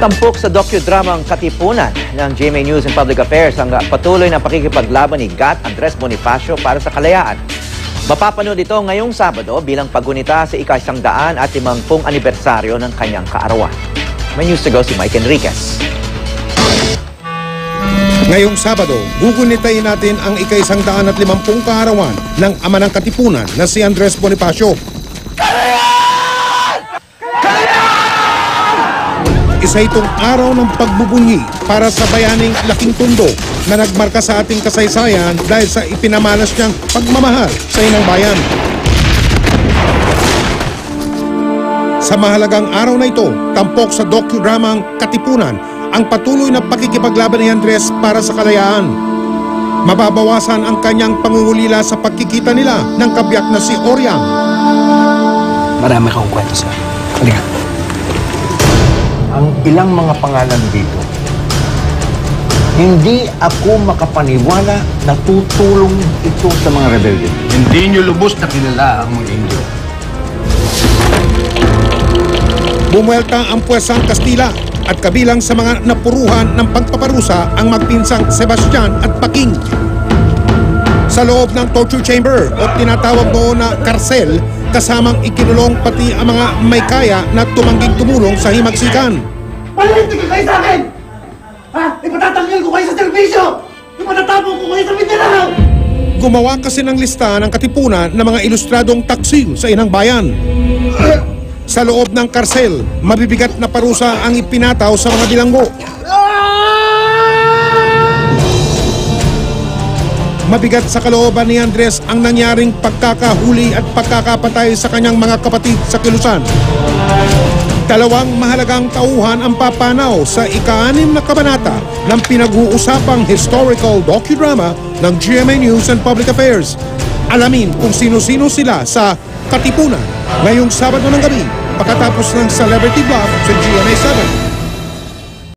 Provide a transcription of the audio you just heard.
Tampok sa docudrama Katipunan ng GMA News and Public Affairs ang patuloy na pakikipaglaban ni GAT Andres Bonifacio para sa kalayaan. Mapapanood ito ngayong Sabado bilang paggunita sa ika-150 anibersaryo ng kanyang kaarawan. May news to go si Mike Enriquez. Ngayong Sabado, gugunitain natin ang ika-150 kaarawan ng ama ng Katipunan na si Andres Bonifacio. Isa itong araw ng pagbubunyi para sa bayaning Laking Tondo na nagmarka sa ating kasaysayan dahil sa ipinamalas niyang pagmamahal sa inang bayan. Sa mahalagang araw na ito, tampok sa docu-dramang Katipunan ang patuloy na pakikipaglaban ni Andres para sa kalayaan. Mababawasan ang kanyang pangungulila sa pagkikita nila ng kabiyak na si Oriang. Marami akong kwento sir. Halika. Ang ilang mga pangalan dito, hindi ako makapaniwala na tutulong ito sa mga rebelde. Hindi nyo lubos na kilala ang mga Indio. Bumuelta ang puwersang Kastila at kabilang sa mga napuruhan ng pagpaparusa ang magpinsang Sebastian at Paking. Sa loob ng torture chamber o tinatawag noon na karsel, kasamang ikinulong pati ang mga may kaya na tumangging tumulong sa himagsikan. Palahinti ka kayo sa akin! Ha? Ipatatanggal ko kayo sa serbisyo! Ipatatapon ko kayo sa bintana! Gumawa kasi ng lista ng Katipunan ng mga ilustradong taksil sa inang bayan. Sa loob ng karsel, mabibigat na parusa ang ipinataw sa mga bilanggo. Mabigat sa kalooban ni Andres ang nangyaring pagkakahuli at pagkakapatay sa kanyang mga kapatid sa kilusan. Dalawang mahalagang tauhan ang papanaw sa ika-6 na kabanata ng pinag-uusapang historical docudrama ng GMA News and Public Affairs. Alamin kung sino-sino sila sa Katipunan ngayong Sabado ng gabi pagkatapos ng Celebrity Block sa GMA 7.